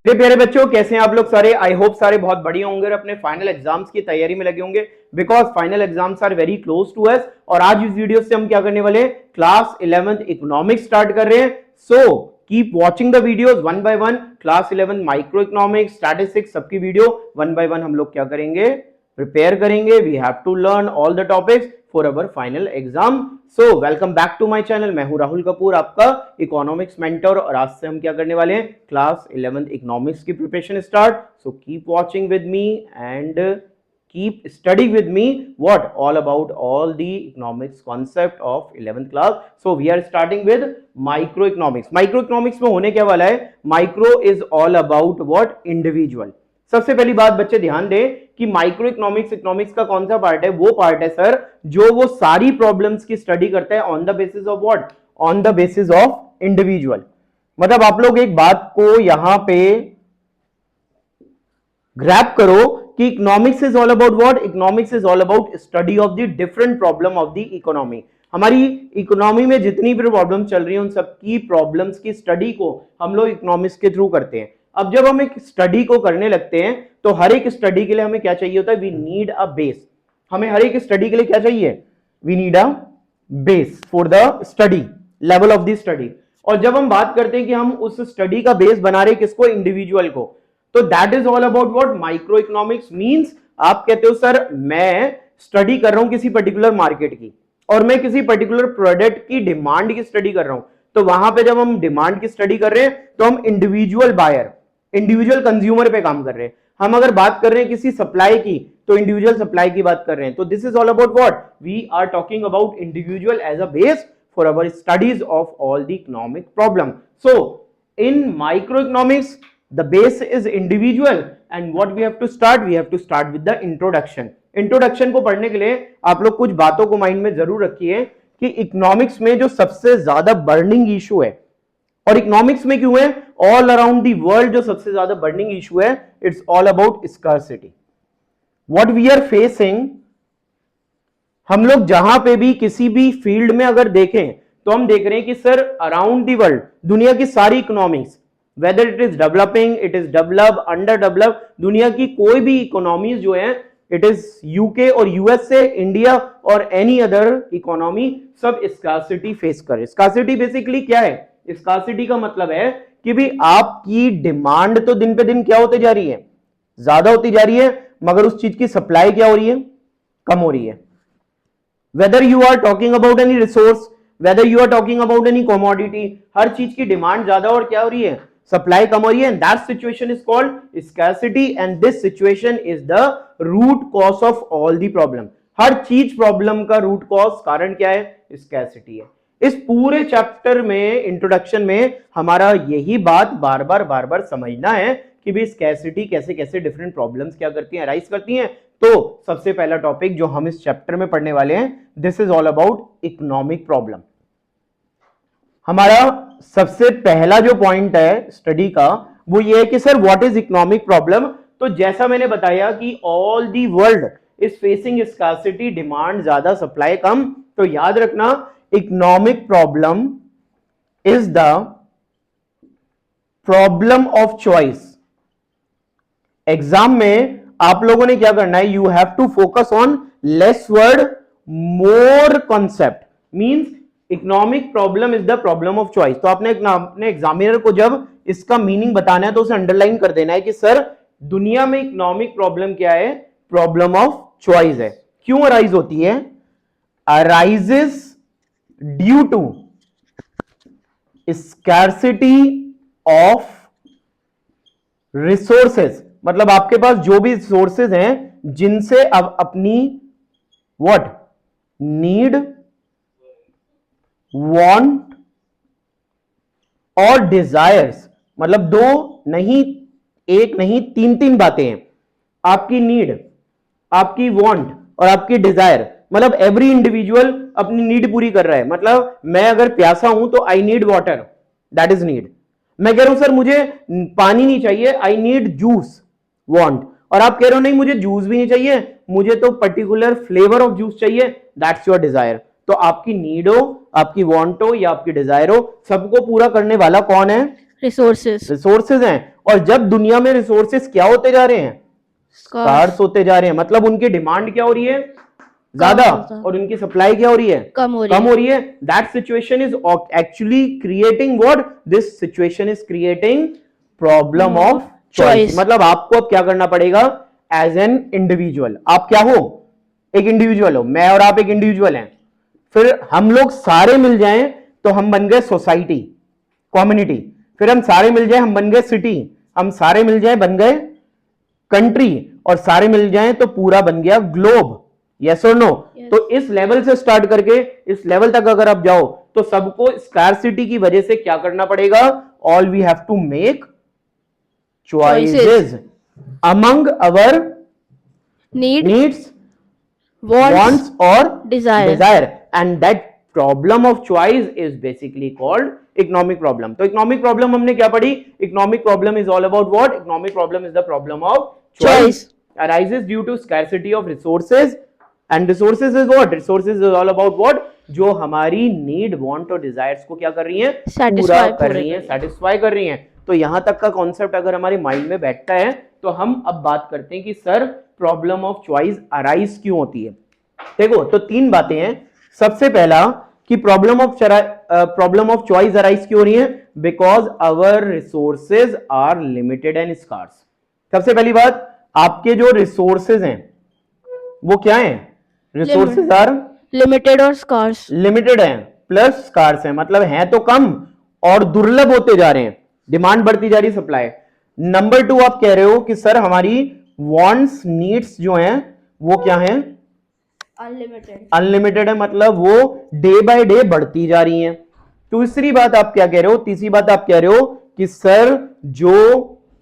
मेरे प्यारे बच्चों, कैसे हैं आप लोग सारे? आई होप सारे बहुत बढ़िया होंगे और अपने फाइनल एग्जाम्स की तैयारी में लगे होंगे, because final exams are very close to us. और आज इस वीडियो से हम क्या करने वाले हैं? क्लास 11th इकोनॉमिक्स स्टार्ट कर रहे हैं। So keep watching the videos one by one. Class 11 micro economics, statistics, सबकी वीडियो वन बाय वन हम लोग क्या करेंगे? प्रिपेयर करेंगे। We have to learn all the topics for our final exam. So welcome back to my channel. मैं हूं राहुल कपूर, आपका economics mentor, और आज से हम क्या करने वाले हैं? क्लास 11th इकोनॉमिक्स की preparation start. So keep watching with me and keep studying with me what all about all the economics concept of 11th class. So we are starting with microeconomics. Microeconomics में होने क्या वाला है? Micro is all about what? Individual. सबसे पहली बात बच्चे ध्यान दें कि माइक्रो इकोनॉमिक्स का कौन सा पार्ट है? वो पार्ट है सर जो वो सारी प्रॉब्लम्स की स्टडी करता है on the basis of what? On the basis of individual. मतलब आप लोग एक बात को यहां पे ग्रैब करो कि economics is all about what? Economics is all about study of the different problem of the economy. हमारी इकोनॉमी में जितनी भी प्रॉब्लम चल रही है उन सबकी प्रॉब्लम्स की स्टडी को हम लोग इकोनॉमिक्स के थ्रू करते हैं। अब जब हम एक स्टडी को करने लगते हैं तो हर एक स्टडी के लिए हमें क्या चाहिए होता है? We need a base. हमें हर एक स्टडी के लिए क्या चाहिए? We need a base for the study, level of the study. और जब हम बात करते हैं कि हम उस स्टडी का बेस बना रहे किसको? इंडिविजुअल को। तो that is all about what? Micro economics. Means आप कहते हो सर मैं स्टडी कर रहा हूं किसी पर्टिकुलर मार्केट की और मैं किसी पर्टिकुलर प्रोडक्ट की डिमांड की स्टडी कर रहा हूं, तो वहां पे जब हम डिमांड की स्टडी कर रहे हैं तो हम इंडिविजुअल बायर, इंडिविजुअल कंज्यूमर पे काम कर रहे हैं। हम अगर बात कर रहे हैं किसी सप्लाई की तो इंडिविजुअल सप्लाई की बात कर रहे हैं। तो this is all about what? We are talking about individual as a base for our studies of all the economic problem. So in micro economics the base is individual and what we have to start? We have to start with the introduction. Introduction को पढ़ने के लिए आप लोग कुछ बातों को mind में जरूर रखिए कि इकोनॉमिक्स में जो सबसे ज्यादा बर्निंग इशू है, और इकोनॉमिक्स में क्यों है? ऑल अराउंड द वर्ल्ड जो सबसे ज्यादा बर्निंग इशू है, it's all about scarcity. What we are facing, हम लोग जहां पे भी किसी भी फील्ड में अगर देखें तो हम देख रहे हैं कि सर अराउंड द वर्ल्ड दुनिया की सारी economics, whether it is developing, it is develop, under develop, दुनिया की कोई भी इकोनॉमीज जो है, इट इज यूके और यूएसए, इंडिया और एनी अदर इकोनॉमी, सब स्कार्सिटी फेस कर। स्कार्सिटी बेसिकली क्या है? स्कार्सिटी का मतलब है कि भी आपकी डिमांड तो दिन पे दिन क्या होती जा रही है? ज्यादा होती जा रही है, मगर उस चीज की सप्लाई क्या हो रही है? कम हो रही है। Whether you are talking about any resource, whether you are talking about any commodity, हर चीज की डिमांड ज्यादा और क्या हो रही है? सप्लाई कम हो रही है। And that situation is called scarcity and this situation is the root cause of all the problem. हर चीज प्रॉब्लम का रूट कॉज, कारण क्या है? स्कैर्सिटी है। इस पूरे चैप्टर में, इंट्रोडक्शन में, हमारा यही बात बार बार समझना है कि भी स्कैर्सिटी कैसे कैसे डिफरेंट प्रॉब्लम्स क्या करती हैं, राइज करती हैं। तो सबसे पहला टॉपिक जो हम इस चैप्टर में पढ़ने वाले हैं, this is all about economic problem. हमारा सबसे पहला जो पॉइंट है स्टडी का वो ये है कि sir what is economic problem. तो जैसा मैंने बताया कि all the world is facing scarcity, demand ज्यादा सप्लाई कम। तो याद रखना economic problem is the problem of choice. Exam में आप लोगों ने क्या करना है? You have to focus on less word more concept. Means economic problem is the problem of choice. तो आपने अपने एग्जामिनर को जब इसका मीनिंग बताना है तो उसे अंडरलाइन कर देना है कि सर दुनिया में इकोनॉमिक प्रॉब्लम क्या है? प्रॉब्लम ऑफ चॉइस है। क्यों अराइज होती है? Arises due to scarcity of resources. मतलब आपके पास जो भी रिसोर्सेज हैं जिनसे अब अपनी व्हाट? नीड, वांट और डिजायर्स, मतलब दो नहीं, एक नहीं, तीन बातें हैं। आपकी नीड, आपकी वांट और आपकी डिजायर। मतलब एवरी इंडिविजुअल अपनी नीड पूरी कर रहा है। मतलब मैं अगर प्यासा हूं तो I need water, that is need. मैं कह रहा हूं सर मुझे पानी नहीं चाहिए, आई नीड जूस, वांट। और आप कह रहे हो नहीं मुझे जूस भी नहीं चाहिए, मुझे तो पर्टिकुलर फ्लेवर ऑफ जूस चाहिए, दैट्स योर डिजायर। तो आपकी नीड हो, आपकी वांट हो या आपकी डिजायर हो, सबको पूरा करने वाला कौन है? रिसोर्सेज। रिसोर्सेज हैं। और जब दुनिया में रिसोर्सेस क्या होते जा रहे हैं, स्कार्स होते जा रहे हैं, मतलब उनकी डिमांड क्या हो रही है, ज्यादा, और उनकी सप्लाई क्या हो रही है, कम हो रही है. That situation is actually creating what, this situation is creating problem of choice. मतलब आपको अब क्या करना पड़ेगा एज एन इंडिविजुअल. आप क्या हो, एक इंडिविजुअल हो, मैं और आप एक इंडिविजुअल हैं, फिर हम लोग सारे मिल जाएं तो हम बन गए सोसाइटी, कम्युनिटी, फिर हम सारे मिल जाएं हम बन गए सिटी, हम सारे मिल जाएं बन गए कंट्री, और सारे मिल जाएं तो पूरा बन गया ग्लोब. यस और नो? तो इस लेवल से स्टार्ट करके इस लेवल तक अगर आप जाओ तो सबको स्कार्सिटी की वजह से क्या करना पड़ेगा, all we have to make choices among our needs, wants or desire, and that problem of choice is basically called economic problem. तो economic problem हमने क्या पढ़ी, economic problem is all about what, economic problem is the problem of choice arises due to scarcity of resources, and resources is what, resources is all about what, जो हमारी need, want और desires को क्या कर रही हैं, पूरा कर रही हैं, satisfy कर रही हैं. तो यहां तक का कॉन्सेप्ट अगर हमारे माइंड में बैठता है तो हम अब बात करते हैं कि sir problem of choice arise क्यों होती है. देखो, तो तीन बातें हैं. सबसे पहला कि प्रॉब्लम ऑफ चॉइस अराइज क्यों हो रही है, because our resources are limited and scarce. सबसे पहली बात, आपके जो रिसोर्सेज हैं वो क्या हैं, रिसोर्सेज आर लिमिटेड और स्कार्स. लिमिटेड है प्लस स्कार्स है, मतलब हैं तो कम और दुर्लभ होते जा रहे हैं, डिमांड बढ़ती जा रही, सप्लाई. नंबर टू, आप कह रहे हो कि सर हमारी वांट्स, नीड्स जो हैं वो क्या हैं, अनलिमिटेड है, मतलब वो डे बाय डे बढ़ती जा रही हैं. तीसरी बात आप क्या कह रहे हो, तीसरी बात आप कह रहे हो कि सर जो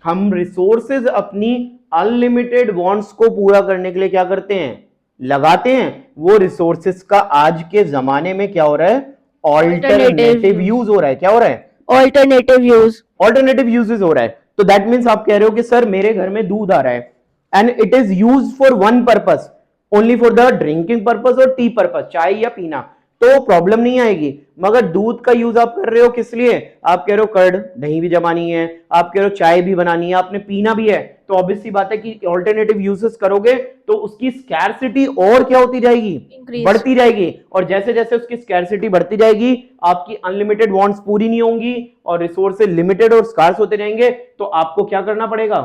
हम रिसोर्सेज अपनी अनलिमिटेड वांट्स को पूरा करने के लिए क्या करते हैं, लगाते हैं, वो रिसोर्सेज का आज के जमाने में क्या हो रहा है, ऑल्टरनेटिव यूज हो रहा है. क्या हो रहा है, ऑल्टरनेटिव यूजेस हो रहा है. तो दैट मीन्स आप कह रहे हो कि सर मेरे घर में दूध आ रहा है and it is use for one purpose, only for the drinking purpose और टी पर्पस, चाय या पीना, तो प्रॉब्लम नहीं आएगी. मगर दूध का यूज आप कर रहे हो किस लिए, आप कह रहे हो कर्ड, दही भी जमानी है, आप कह रहे हो चाय भी बनानी है, आपने पीना भी है, तो ऑब्वियस सी बात है कि ऑल्टरनेटिव यूजेस करोगे तो उसकी स्कैरसिटी और क्या होती जाएगी, बढ़ती जाएगी. और जैसे जैसे उसकी स्कैरसिटी बढ़ती जाएगी आपकी अनलिमिटेड वांट्स पूरी नहीं होंगी और रिसोर्सेज लिमिटेड और स्कार्स होते जाएंगे. तो आपको क्या करना पड़ेगा,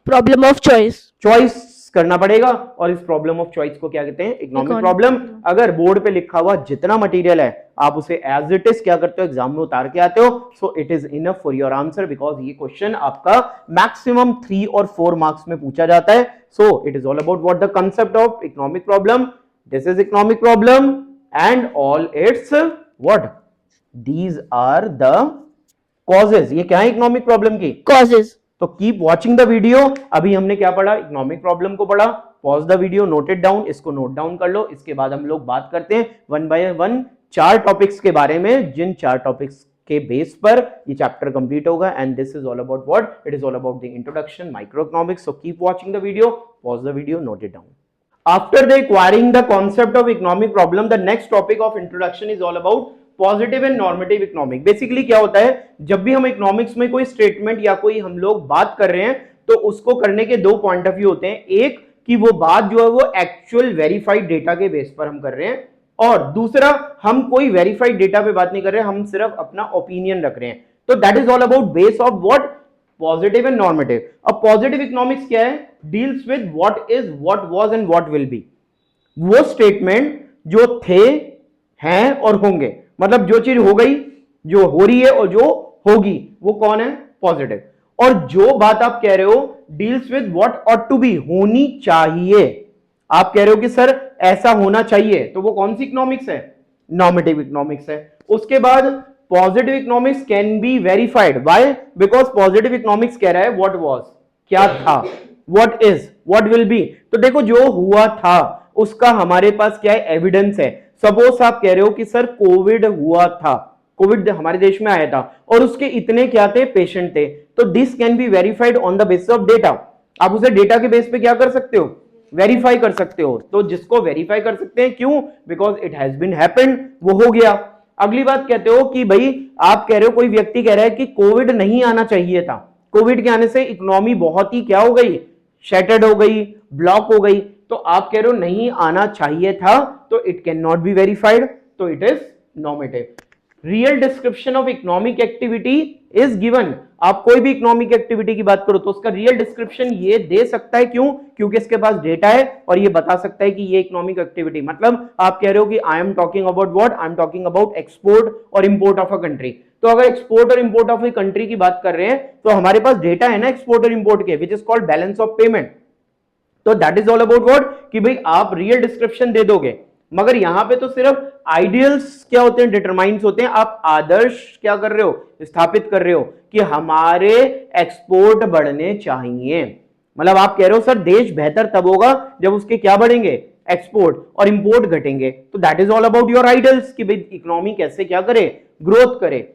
प्रॉब्लम ऑफ चॉइस करना पड़ेगा. और इस प्रॉब्लम ऑफ चॉइस को क्या कहते हैं, इकोनॉमिक प्रॉब्लम. अगर बोर्ड पे लिखा हुआ जितना मटेरियल है आप उसे एज इट इज क्या करते हो, एग्जाम में उतार के आते हो, so it is enough for your answer, because ये क्वेश्चन आपका मैक्सिमम 3 और 4 मार्क्स में पूछा जाता है. So it is all about what the concept of economic problem, this is economic problem and all it's what, these are the causes. ये क्या है इकोनॉमिक प्रॉब्लम की कॉजेज. तो कीप वॉचिंग द वीडियो. अभी हमने क्या पढ़ा, इकोनॉमिक प्रॉब्लम को पढ़ा. Pause the video, note it down, इसको नोट डाउन कर लो. इसके बाद हम लोग बात करते हैं वन बाय वन 4 टॉपिक्स के बारे में, जिन 4 टॉपिक्स के बेस पर ये चैप्टर कंप्लीट होगा. And this is all about what, it is all about the introduction, micro economics. So keep watching the video, pause the video, note it down. After the acquiring the concept of economic problem, the next topic of introduction is all about positive and normative economic. Basically क्या होता है, जब भी हम economics में कोई statement या कोई हम लोग बात कर रहे हैं तो उसको करने के 2 पॉइंट ऑफ व्यू होते हैं. एक कि वो बात जो है वो एक्चुअल वेरीफाइड डेटा के बेस पर हम कर रहे हैं, और दूसरा हम कोई वेरीफाइड डेटा पे बात नहीं कर रहे हैं, हम सिर्फ अपना ओपिनियन रख रहे हैं. तो that is all about base of what, positive and normative. अब पॉजिटिव इकोनॉमिक्स क्या है, deals with what is, what was and what will be. वो स्टेटमेंट जो थे, हैं और होंगे, मतलब जो चीज हो गई, जो हो रही है और जो होगी, वो कौन है, पॉजिटिव. और जो बात आप कह रहे हो deals with what ought to be, होनी चाहिए. आप कह रहे हो कि सर ऐसा होना चाहिए, तो वो कौन सी इकोनॉमिक्स है, नॉर्मेटिव इकोनॉमिक्स है. उसके बाद positive economics can be verified. Why, because positive economics कह रहा है व्हाट वाज, क्या था, what is, what will be. तो देखो जो हुआ था उसका हमारे पास क्या है, एविडेंस है. सपोज आप कह रहे हो कि सर कोविड हुआ था, कोविड हमारे देश में आया था और उसके इतने क्या थे, पेशेंट थे, तो this can be verified on the basis of data. आप उसे डेटा के बेस पे क्या कर सकते हो, वेरीफाई कर सकते हो. तो जिसको वेरीफाई कर सकते हैं, क्यों, because it has been happened, वो हो गया. अगली बात कहते हो कि भाई आप कह रहे हो, कोई व्यक्ति कह रहा है कि कोविड नहीं आना चाहिए था, कोविड के आने से इकोनॉमी बहुत ही क्या हो गई, शैटर्ड हो गई, ब्लॉक हो गई। तो आप कह रहे हो नहीं आना चाहिए था, तो it can not be verified, तो it is normative. Real description of economic activity is given. आप कोई भी इकोनॉमिक एक्टिविटी की बात करो तो उसका रियल डिस्क्रिप्शन ये दे सकता है, क्यों? क्योंकि इसके पास डेटा है और ये बता सकता है कि ये इकोनॉमिक एक्टिविटी, मतलब आप कह रहे हो कि I am talking about what, I am talking about export और इंपोर्ट ऑफ अ कंट्री। तो अगर एक्सपोर्ट और इंपोर्ट ऑफ ए कंट्री की बात कर रहे हैं तो हमारे पास डेटा है ना एक्सपोर्ट और इंपोर्ट के, which is called balance of payment. तो that is all about what, कि भाई आप रियल डिस्क्रिप्शन दे दोगे, मगर यहां पे तो सिर्फ आइडियल्स क्या होते हैं, डिटरमाइंस होते हैं। आप आदर्श क्या कर रहे हो, स्थापित कर रहे हो कि हमारे एक्सपोर्ट बढ़ने चाहिए। मतलब आप कह रहे हो सर देश बेहतर तब होगा जब उसके क्या बढ़ेंगे, एक्सपोर्ट, और इंपोर्ट घटेंगे। तो that is all about your ideals कि भाई इकोनॉमी कैसे क्या करे, ग्रोथ करे।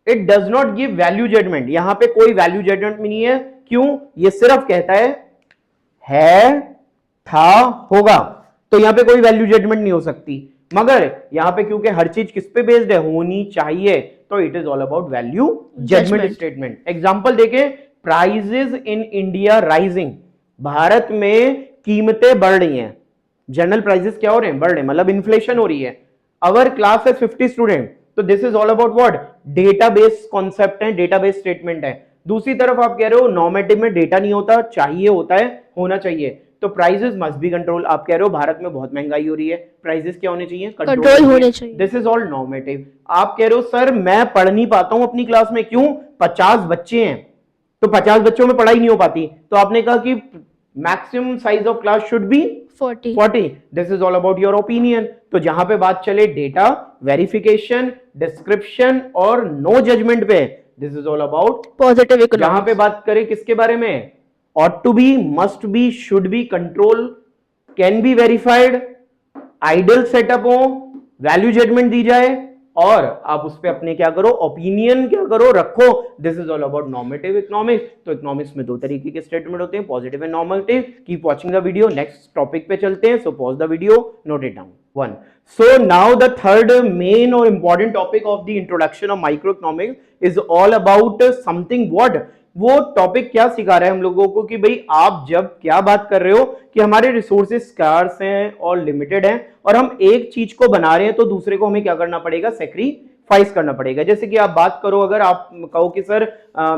It does not give value judgement, यहां पे कोई वैल्यू जजमेंट नहीं है। क्यों? ये सिर्फ कहता है, था, होगा। तो यहां पे कोई वैल्यू जजमेंट नहीं हो सकती। मगर यहां पे क्योंकि हर चीज किस पे बेस्ड है, होनी चाहिए, तो it is all about value judgement statement. Example देखें, prices in India rising, Bharat में कीमतें बढ़ रही हैं। जनरल प्राइजेस क्या हो रहे हैं, बढ़ रहे हैं, मतलब इन्फ्लेशन हो रही है। अवर क्लास है 50 स्टूडेंट, तो this is all about what, database concept है, डेटाबेस स्टेटमेंट है। दूसरी तरफ आप कह रहे हो नॉर्मेटिव में डेटा नहीं होता, चाहिए होता है, होना चाहिए, तो प्राइजेस मस्ट बी कंट्रोल। आप कह रहे हो भारत में बहुत महंगाई हो रही है, प्राइजेस क्या होने चाहिए, कंट्रोल होने चाहिए। This is all normative. आप कह रहे हो सर मैं पढ़ नहीं पाता हूं अपनी क्लास में, क्यों? 50 बच्चे हैं, तो 50 बच्चों में पढ़ाई नहीं हो पाती, तो आपने कहा कि maximum size of class should be 40। This is all about your opinion. तो जहां पे बात चले डेटा वेरिफिकेशन, डिस्क्रिप्शन और नो जजमेंट पे, this is all about positive economics. जहां पे बात करें किसके बारे में, ought to be, must be, should be, control, can be verified, ideal setup हो, वैल्यू जजमेंट दी जाए और आप उस पर अपने क्या करो, ओपिनियन क्या करो, रखो। This is all about normative economics. तो इकोनॉमिक्स में दो तरीके के स्टेटमेंट होते हैं, positive and normative. Keep watching the video, next topic पे चलते हैं। So pause the video, note it down. 1. So now the third main or important topic of the introduction of microeconomics is all about something what, वो topic क्या सिखा रहा है हम लोगों को कि भाई आप जब क्या बात कर रहे हो कि हमारे रिसोर्सेज स्कार्स हैं और लिमिटेड हैं और हम एक चीज को बना रहे हैं तो दूसरे को हमें क्या करना पड़ेगा, सेक्रीफाइस करना पड़ेगा। जैसे कि आप बात करो, अगर आप कहो कि सर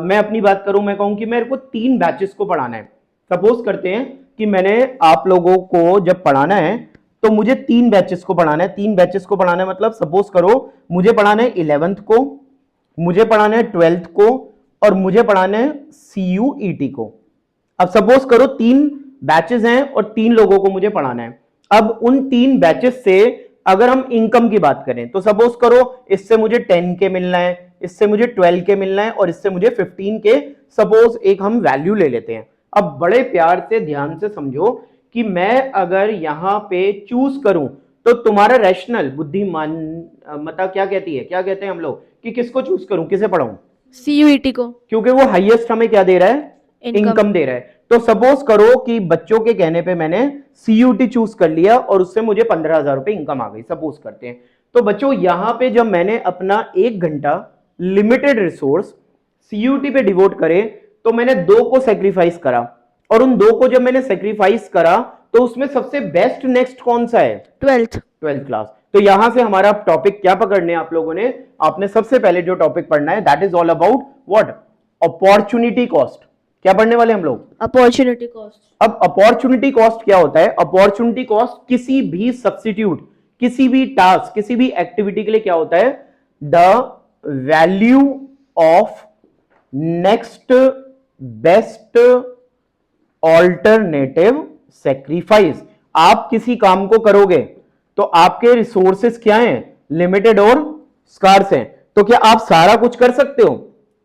मैं अपनी बात करूं, मैं कहूं कि मेरे को 3 बैचेस को पढ़ाना है। सपोज करते हैं कि मैंने आप लोगों को जब पढ़ाना है तो मुझे 3 बैचेस को पढ़ाना है। 3 बैचेस को पढ़ाना है मतलब सपोज करो मुझे पढ़ाना है 11th को, मुझे पढ़ाना है 12th को और मुझे पढ़ाना है CUET को। अब सपोज करो 3 बैचेस हैं और 3 लोगों को मुझे पढ़ाना है। अब उन 3 बैचेस से अगर हम इनकम की बात करें तो सपोज करो इससे मुझे 10 के मिलना है, इससे मुझे 12 के मिलना है और इससे मुझे 15 के, सपोज एक हम वैल्यू ले लेते हैं। अब बड़े प्यार से ध्यान से समझो कि मैं अगर यहां पे चूज करूं तो तुम्हारा रैशनल बुद्धिमान मता क्या कहती है, क्या कहते हैं हम लोग कि किसको चूज करूं, किसे पढ़ाऊं, CUET को, क्योंकि वो हाईएस्ट हमें क्या दे रहा है, इनकम दे रहा है। तो सपोज करो कि बच्चों के कहने पे मैंने CUET चूज कर लिया और उससे मुझे 15,000 रुपए इनकम आ गई, सपोज करते हैं। तो बच्चों यहां पे जब मैंने अपना 1 घंटा लिमिटेड रिसोर्स CUET पे डिवोट करे तो मैंने 2 को सेक्रीफाइस करा और उन 2 को जब मैंने सेक्रीफाइस करा तो उसमें सबसे बेस्ट नेक्स्ट कौन सा है, 12th क्लास। तो यहां से हमारा टॉपिक क्या पकड़ने आप लोगों ने, आपने सबसे पहले जो टॉपिक पढ़ना है that is all about what, opportunity cost. क्या पढ़ने वाले हम लोग, अपॉर्चुनिटी कॉस्ट। अब अपॉर्चुनिटी कॉस्ट क्या होता है, अपॉर्चुनिटी कॉस्ट किसी भी सब्स्टिट्यूट, किसी भी टास्क, किसी भी एक्टिविटी के लिए क्या होता है, the value of next best alternative sacrifice. आप किसी काम को करोगे तो आपके रिसोर्सेस क्या हैं, लिमिटेड और स्कार्स हैं। तो क्या आप सारा कुछ कर सकते हो,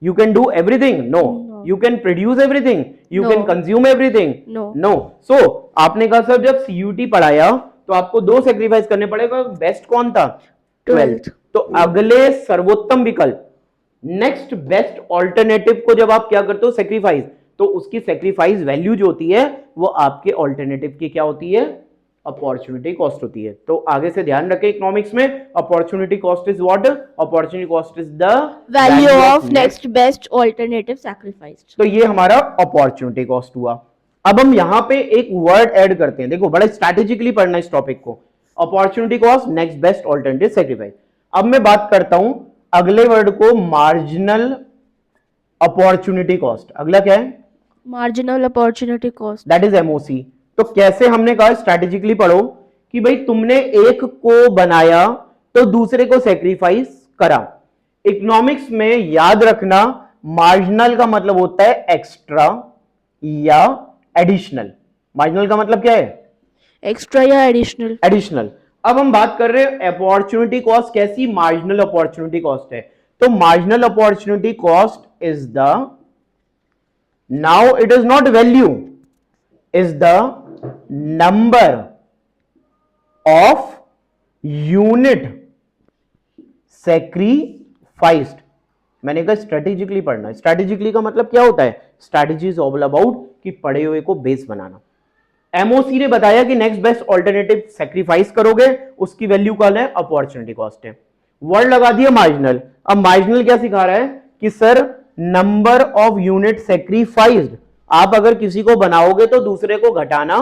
you can do everything, no. You can produce everything, you can consume everything, no. So आपने कहा सर जब CUET पढ़ाया तो आपको 2 सेक्रीफाइस करने पड़ेगा, बेस्ट कौन था, 12th। तो अगले सर्वोत्तम विकल्प, नेक्स्ट बेस्ट ऑल्टरनेटिव को जब आप क्या करते हो, सेक्रीफाइस, तो उसकी सेक्रीफाइस वैल्यू जो होती है वो आपके ऑल्टरनेटिव की क्या होती है, अपॉर्चुनिटी कॉस्ट होती है। तो आगे से ध्यान रखें, इकोनॉमिक्स में opportunity cost is what? Opportunity cost is the value of next best alternative sacrificed. तो ये हमारा अपॉर्चुनिटी कॉस्ट हुआ। अब हम यहां पे एक वर्ड ऐड करते हैं, देखो बड़ा स्ट्रैटेजिकली पढ़ना है इस टॉपिक को। Opportunity cost, next best alternative sacrifice. अब मैं बात करता हूं अगले वर्ड को, मार्जिनल अपॉर्चुनिटी कॉस्ट। अगला क्या है? Marginal opportunity cost, that is MOC. तो कैसे, हमने कहा स्ट्रैटेजिकली पढ़ो कि भाई तुमने एक को बनाया तो दूसरे को सेक्रीफाइस करा। इकोनॉमिक्स में याद रखना, मार्जिनल का मतलब होता है एक्स्ट्रा या एडिशनल। मार्जिनल का मतलब क्या है? एक्स्ट्रा या एडिशनल। एडिशनल। अब हम बात कर रहे हैं अपॉर्चुनिटी कॉस्ट कैसी? मार्जिनल अपॉर्चुनिटी कॉस्ट है। तो marginal opportunity cost is the, now it is not value, is the number of unit sacrificed. मैंने कहा स्ट्रेटेजिकली पढ़ना। स्ट्रेटेजिकली का मतलब क्या होता है? स्ट्रेटेजी इज ऑल अबाउट कि पढ़े हुए को बेस बनाना। एमओसी ने बताया कि नेक्स्ट बेस्ट ऑल्टरनेटिव सैक्रिफाइस करोगे, उसकी वैल्यू कॉल है अपॉर्चुनिटी कॉस्ट है। वर्ड लगा दिया मार्जिनल। अब मार्जिनल क्या सिखा रहा है कि sir number of unit sacrificed, आप अगर किसी को बनाओगे तो दूसरे को घटाना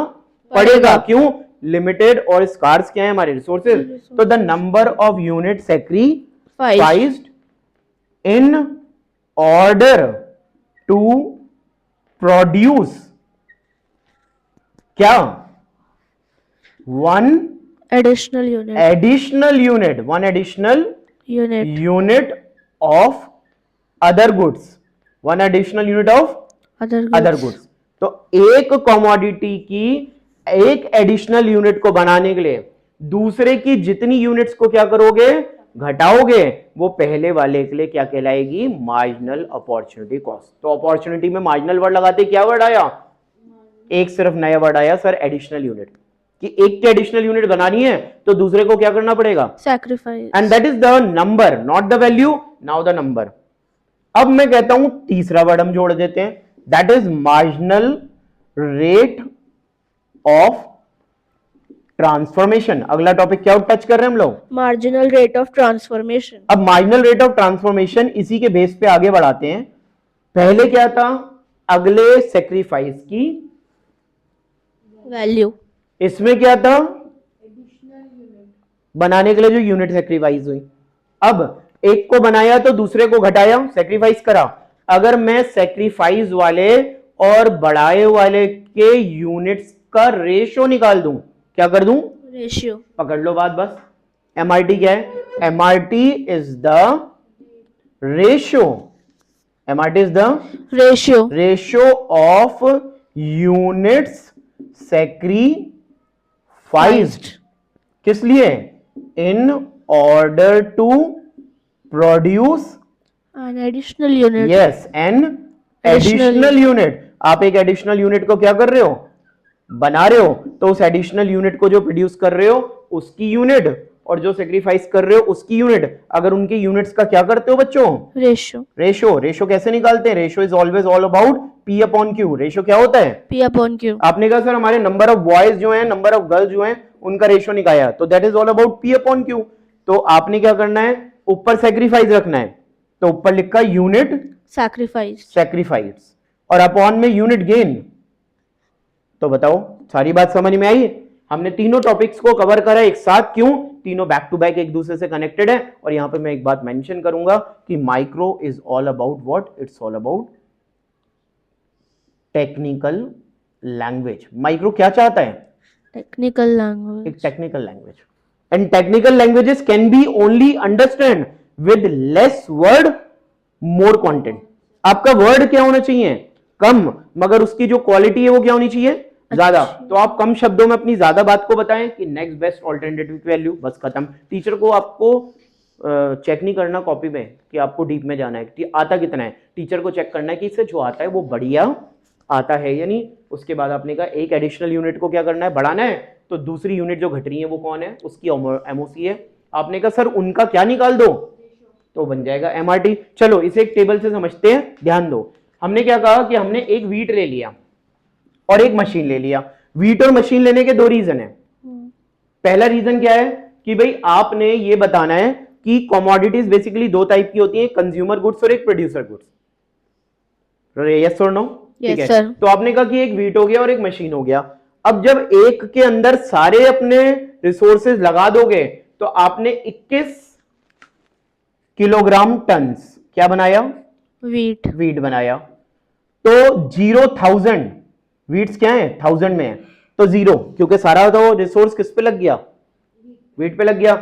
पड़ेगा। क्यों? लिमिटेड और स्कार्स क्या है हमारे? रिसोर्सेज। तो the number of unit sacrificed in order to produce क्या? One additional unit, additional unit, one additional unit unit of other goods, one additional unit of other goods. तो एक कमोडिटी की एक एडिशनल यूनिट को बनाने के लिए दूसरे की जितनी यूनिट्स को क्या करोगे? घटाओगे। वो पहले वाले के लिए क्या कहलाएगी? Marginal opportunity cost. तो अपॉर्चुनिटी में मार्जिनल वर्ड लगाते क्या वर्ड आया? एक सिर्फ नया वर्ड आया सर, एडिशनल यूनिट। कि एक की एडिशनल यूनिट बनानी है तो दूसरे को क्या करना पड़ेगा? Sacrifice. And that is the number, not the value, now the number. अब मैं कहता हूं तीसरा वर्ड हम जोड़ देते हैं, that is marginal rate of transformation. अगला टॉपिक क्या टच कर रहे हैं हम लोग? Marginal rate of transformation. अब मार्जिनल रेट ऑफ ट्रांसफॉर्मेशन इसी के बेस पे आगे बढ़ाते हैं। पहले क्या था? अगले सेक्रीफाइस की वैल्यू। इसमें क्या था? बनाने के लिए जो यूनिट सेक्रीफाइस हुई। अब एक को बनाया तो दूसरे को घटाया, सेक्रीफाइस करा। अगर मैं सेक्रीफाइस वाले और बढ़ाए वाले के यूनिट्स का रेशियो निकाल दूं, क्या कर दूं? रेशियो। पकड़ लो बात बस। एमआरटी क्या है? MRT is the ratio, MRT is the ratio of units sacrificed. किस लिए? In order to produce an additional unit. Yes, an additional unit. आप एक एडिशनल यूनिट को क्या कर रहे हो? बना रहे हो। तो उस एडिशनल यूनिट को जो प्रोड्यूस कर रहे हो उसकी यूनिट, और जो सेक्रीफाइस कर रहे हो उसकी यूनिट, अगर उनकी यूनिट्स का क्या करते हो बच्चों? रेशियो कैसे निकालते हैं? Ratio is always all about P upon Q। Ratio क्या होता है? P upon Q। आपने कहा सर हमारे नंबर ऑफ बॉयज जो हैं, नंबर ऑफ गर्ल्स जो हैं, उनका रेशियो निकाला, तो that is all about P upon Q। तो आपने क्या करना है? ऊपर सेक्रीफाइस रखना है, तो ऊपर लिखा यूनिट सैक्रिफाइस और अपॉन में यूनिट गेन। तो बताओ सारी बात समझ में आई? हमने तीनों टॉपिक्स को कवर करा एक साथ। क्यों? तीनों बैक टू बैक एक दूसरे से कनेक्टेड है। और यहां पे मैं एक बात मेंशन करूंगा कि micro is all about what? It's all about technical language. Micro क्या चाहता है? Technical language. एक technical language. And technical languages can be only understand with less word more content. आपका वर्ड क्या होना चाहिए? कम, मगर उसकी जो क्वालिटी है वो क्या होनी चाहिए? ज्यादा। तो आप कम शब्दों में अपनी ज्यादा बात को बताएं कि नेक्स्ट बेस्ट ऑल्टरनेटिव की वैल्यू, बस खत्म। टीचर को आपको चेक नहीं करना कॉपी में कि आपको डीप में जाना है कि आता कितना है। टीचर को चेक करना है कि इससे जो आता है वो बढ़िया आता है या नहीं। उसके बाद आपने कहा एक एडिशनल यूनिट को क्या करना है? बढ़ाना है। तो दूसरी यूनिट जो घट रही है वो कौन है? उसकी एमओसी है। आपने कहा सर उनका क्या निकाल दो, तो बन जाएगा एमआरटी। चलो इसे एक टेबल से समझते हैं, ध्यान दो। हमने क्या कहा कि हमने एक वीट ले लिया और एक मशीन ले लिया। वीट और मशीन लेने के दो रीजन है। पहला रीजन क्या है कि भाई आपने ये बताना है कि कमोडिटीज बेसिकली दो टाइप की होती हैं, कंज्यूमर गुड्स और एक प्रोड्यूसर गुड्स। यस और नो? ठीक है, सर। तो आपने कहा कि एक व्हीट हो गया और एक मशीन हो गया। अब जब एक के अंदर सारे अपने रिसोर्सेज लगा दोगे तो आपने 21 किलोग्राम टन्स क्या बनाया? वीट बनाया। तो 0,000 वीट्स क्या है? 1000 में है, तो 0, क्योंकि सारा तो रिसोर्स किस पे लग गया? वीट पे लग गया।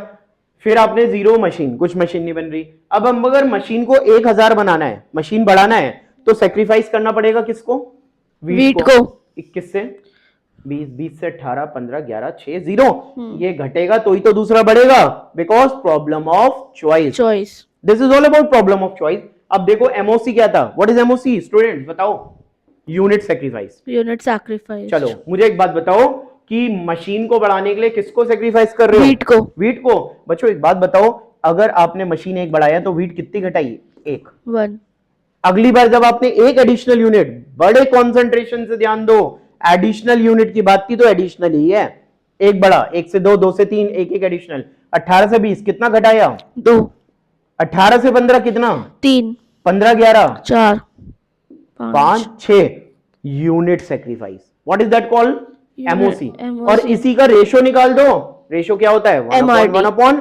फिर आपने 0 मशीन, कुछ मशीन नहीं बन रही। अब हम अगर मशीन को 1000 बनाना है, मशीन बढ़ाना है, तो सेक्रीफाइस करना पड़ेगा किसको? वीट को। 21 से 20, 20 से 18, 15, 11, 6, 0। ये घटेगा तो ही तो दूसरा बढ़ेगा, because problem of choice. This is all about problem of choice. अब देखो एमओसी क्या था? What is MOC students? बताओ। Unit sacrifice. चलो मुझे एक बात बताओ कि मशीन को बढ़ाने के लिए किसको सेक्रीफाइस कर रहे हो? वीट को। बच्चों एक बात बताओ, अगर आपने मशीन एक बढ़ाया तो वीट कितनी घटाई? 1। अगली बार जब आपने एक एडिशनल यूनिट, बड़े कॉन्सेंट्रेशन से ध्यान दो, एडिशनल यूनिट की बात की तो एडिशनल ही है। एक बड़ा, 1 से 2, 2 से 3, एक एडिशनल। 18 से 20 कितना घटाया? 2। 18 से 15 कितना? 3। 15, 11, 4, 5, 6। Unit sacrifice. What is that called? MOC. और इसी का रेशो निकाल दो। रेशो क्या होता है? 1 अपॉन,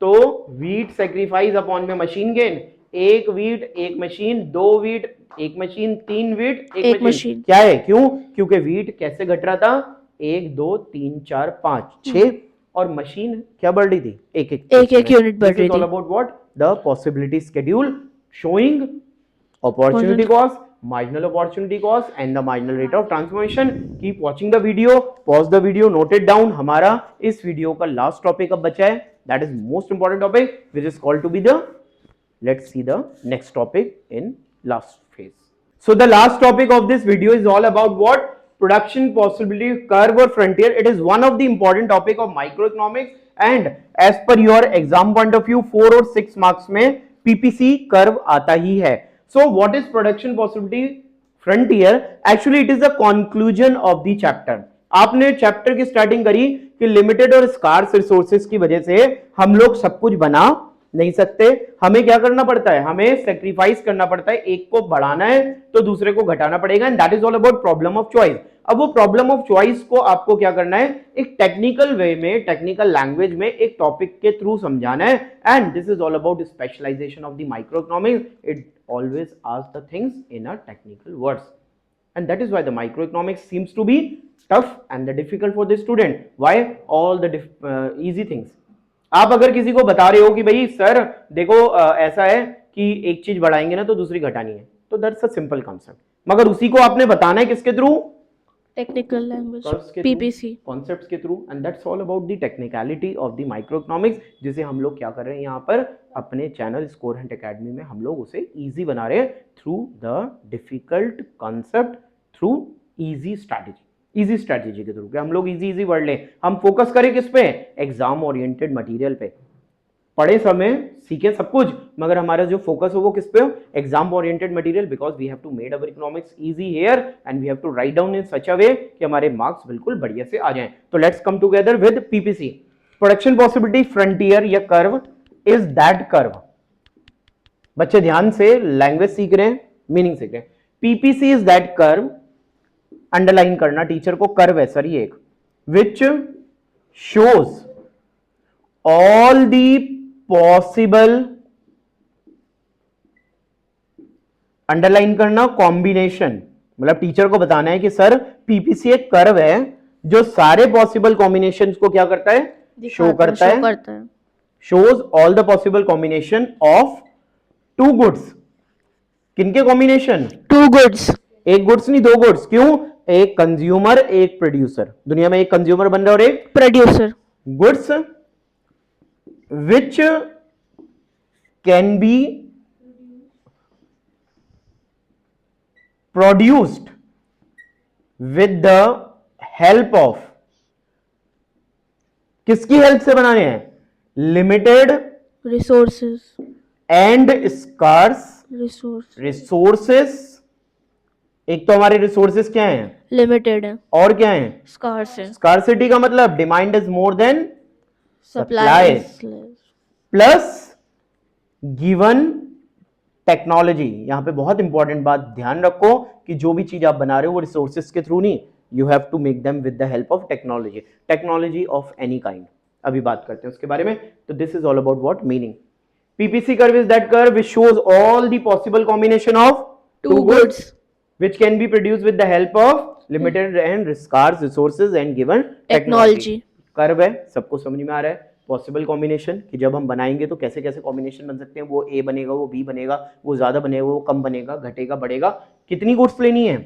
तो वीट सेक्रीफाइस अपॉन में machine gain. 1 wheat 1 machine, 2 wheat 1 machine, 3 wheat 1 machine. क्या है? क्यों? क्योंकि वीट कैसे घट रहा था? 1, 2, 3, 4, 5, 6, और मशीन क्या बढ़ रही थी? एक यूनिट बढ़ रही थी। All about what? The possibility schedule showing opportunity cost, marginal opportunity cost and the marginal rate of transformation. Keep watching the video, pause the video, note it down. हमारा इस वीडियो का लास्ट टॉपिक अब बचा है, that is most important topic which is called to be the, let's see the next topic in last phase. So the last topic of this video is all about what? Production possibility curve or frontier. It is one of the important topic of microeconomics and as per your exam point of view 4 और 6 marks में PPC curve आता ही है. So what is production possibility frontier? Actually it is the conclusion of the chapter. आपने chapter की starting करी कि limited और scars resources की वजह से हम लोग सब कुछ बना नहीं सकते, हमें क्या करना पड़ता है? हमें सेक्रीफाइस करना पड़ता है। एक को बढ़ाना है तो दूसरे को घटाना पड़ेगा, and that is all about problem of choice. अब वो प्रॉब्लम ऑफ चॉइस को आपको क्या करना है? एक टेक्निकल वे में, टेक्निकल लैंग्वेज में, एक टॉपिक के थ्रू समझाना है, and this is all about specialisation of the microeconomics. It always ask the things in a technical words, and that is why the microeconomics seems to be tough and the difficult for the student. Why? All the easy things आप अगर किसी को बता रहे हो कि भाई sir देखो ऐसा है कि एक चीज बढ़ाएंगे ना तो दूसरी घटानी है, तो दैट्स अ सिंपल कॉन्सेप्ट, मगर उसी को आपने बताना है किसके through? Technical language, PPC concepts के through, and that's all about the technicality of the microeconomics, जिसे हम लोग क्या कर रहे हैं यहाँ पर अपने चैनल स्कोर हंट एकेडमी में हम लोग उसे इजी बना रहे हैं through the difficult concept, through easy strategy के थ्रू कि हम लोग इजी वर्ड लें। हम फोकस करें किस पे? एग्जाम ओरिएंटेड मटेरियल पे। पढ़े समय सीखे सब कुछ, मगर हमारा जो फोकस हो वो किस पे हो? Exam oriented material, because we have to made our economics easy here and we have to write down in such a way कि हमारे मार्क्स बिल्कुल बढ़िया से आ जाएं। तो let's come together with PPC. Production possibility frontier या curve is that curve. बच्चे ध्यान से लैंग्वेज सीख रहे हैं, मीनिंग सीख रहे हैं। PPC is that curve, underline करना टीचर को, कर्व है सर ये एक, which shows all the possible, underline करना कॉम्बिनेशन, मतलब टीचर को बताना है कि सर पीपीसी एक कर्व है जो सारे पॉसिबल कॉम्बिनेशंस को क्या करता है? शो करता है। Shows all the possible combination of two goods. किनके कॉम्बिनेशन? Two goods. एक गुड्स नहीं, दो गुड्स। क्यों? एक कंज्यूमर एक प्रोड्यूसर। दुनिया में एक कंज्यूमर बन रहा है और एक producer. Goods which can be produced with the help of, किसकी हेल्प से बनाने हैं? Limited resources and scarce resources. एक तो हमारे रिसोर्सेस क्या हैं? लिमिटेड है, और क्या है? स्कार्स है। स्कार्सिटी का मतलब demand is more than Supply supply is less. Plus given technology. यहां पे बहुत इंपॉर्टेंट बात ध्यान रखो कि जो भी चीज आप बना रहे हो वो रिसोर्सेज के थ्रू नहीं, you have to make them with the help of technology, technology of any kind. अभी बात करते हैं उसके बारे में। तो this is all about what meaning. PPC curve is that curve which shows all the possible combination of Two goods. which can be produced with the help of limited and scarce resources and given Technology. Curve है, सबको समझ में आ रहा है। Possible combination कि जब हम बनाएंगे तो कैसे कैसे कॉम्बिनेशन बन सकते हैं, वो ए बनेगा, वो बी बनेगा, वो ज्यादा बनेगा, वो कम बनेगा, घटेगा, बढ़ेगा। कितनी गुड्स लेनी है?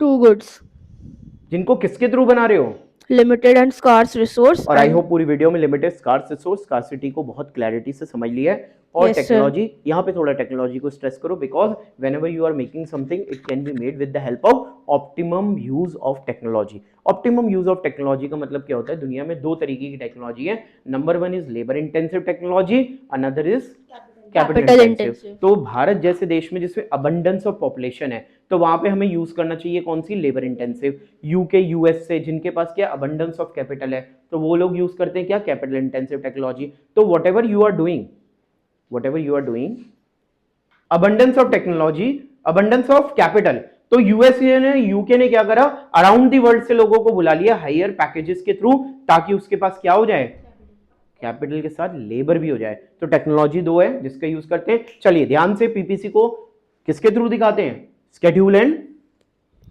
Two goods. जिनको किसके थ्रू बना रहे हो? Limited and scarce resource. और आई होप पूरी वीडियो में लिमिटेड स्कार्स रिसोर्स स्कार्सिटी को बहुत क्लैरिटी से समझ लिया है। और Yes, टेक्नोलॉजी, यहाँ पे थोड़ा टेक्नोलॉजी को स्ट्रेस करो because whenever you are making something it can be made with the help of optimum use of technology. Optimum use of technology का मतलब क्या होता है? दुनिया में दो तरीके की टेक्नोलॉजी है। Number one is labour intensive technology, another is capital intensive. तो भारत जैसे देश में जिसमें अबंडेंस ऑफ पॉपुलेशन है तो वहां पे हमें यूज करना चाहिए कौन सी? Labour intensive. यूके यूएस से जिनके पास क्या अबंडेंस ऑफ कैपिटल है तो वो लोग यूज करते हैं क्या? Capital intensive technology. तो whatever you are doing abundance of technology, abundance of capital. तो यूएसए ने यूके ने क्या करा? अराउंड द वर्ल्ड से लोगों को बुला लिया हायर पैकेजेस के थ्रू ताकि उसके पास क्या हो जाए? कैपिटल के साथ लेबर भी हो जाए। तो टेक्नोलॉजी दो है जिसका यूज करते हैं। चलिए ध्यान से पीपीसी को किसके थ्रू दिखाते हैं? Schedule and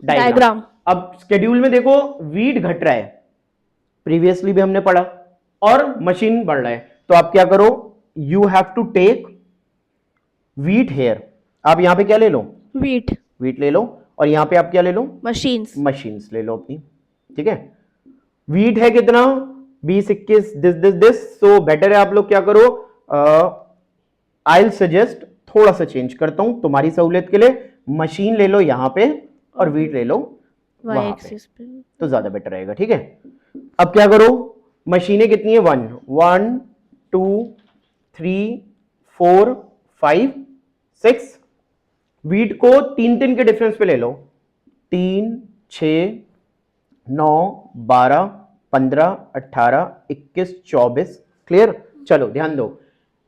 diagram. अब स्केड्यूल में देखो वीट घट रहा है, प्रीवियसली भी हमने पढ़ा, और मशीन बढ़ रहा है। तो आप क्या करो? You have to take wheat here. आप यहां पे क्या ले लो? वीट ले लो। और यहां पे आप क्या ले लो? मशीन्स ले लो अपनी। ठीक है, वीट है कितना? 20 21 दिस। सो बेटर है आप लोग क्या करो? आई सजेस्ट थोड़ा सा चेंज करता हूं तुम्हारी सहूलियत के लिए। मशीन ले लो यहां पे और वीट ले लो वहां पे, तो ज्यादा बेटर रहेगा। ठीक है, अब क्या करो? मशीनें कितनी है? 1 2 3 4 5 6। वीट को 3 के डिफरेंस पे ले लो। 3 6 9 12 15 18 21 24। क्लियर? चलो ध्यान दो,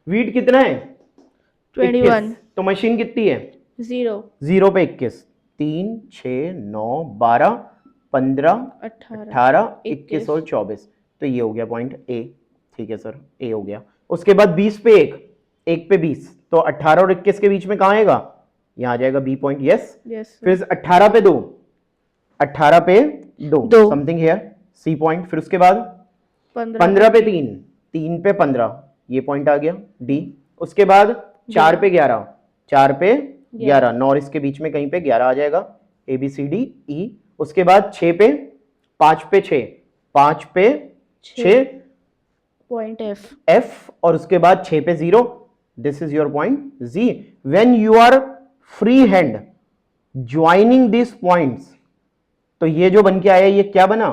वीट कितना है? 21। तो मशीन कितनी है? 0 पे 21। 3 6 9 12 15 18 21 और 24। तो ये हो गया पॉइंट ए। ठीक है सर, ए हो गया। उसके बाद 20 पे 1 पे 20, तो 18 और 21 के बीच में कहां आएगा? यहां आ जाएगा बी पॉइंट। यस। फिर 18 पे 2, 18 पे 2 समथिंग हियर, सी पॉइंट। फिर उसके बाद 15 पे 3, 3 पे 15, ये पॉइंट आ गया डी। उसके बाद 4 पे 11, 4 पे 11, 9 और इसके बीच में कहीं पे 11 आ जाएगा, A B C D E. उसके बाद 6 पे 5 पे 6, 5 पे 6 पॉइंट एफ। और उसके बाद 6 पे 0, this is your point G. When you are free hand joining this points, तो ये जो बन के आया ये क्या बना?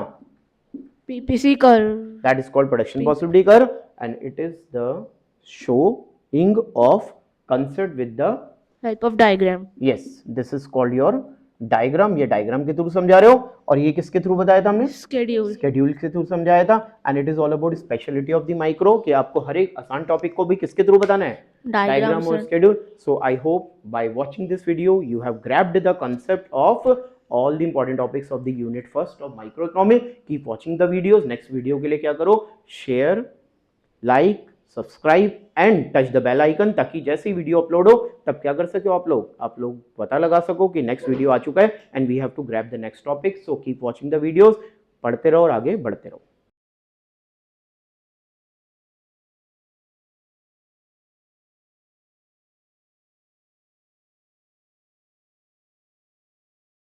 PPC curve. That is called production possibility curve and it is the showing of concept with the help of diagram. Yes, this is called your diagram. ये डायग्राम के थ्रू समझा रहे हो। और ये किसके थ्रू बताया था हमने? स्केड्यूल के थ्रू समझाया था। And it is all about speciality of the micro कि आपको हर एक आसान टॉपिक को भी किसके थ्रू बताना है? डायग्राम और schedule. So I hope by watching this video you have grabbed the concept of all the important topics of the unit first of microeconomy. Keep watching the videos. Next video के लिए क्या करो? Share, like, subscribe and touch the bell icon, ताकि जैसे ही video upload हो तब क्या कर सके आप लोग पता लगा सको कि नेक्स्ट वीडियो आ चुका है and we have to grab the next topic. So keep watching the videos, पढ़ते रहो और आगे बढ़ते रहो।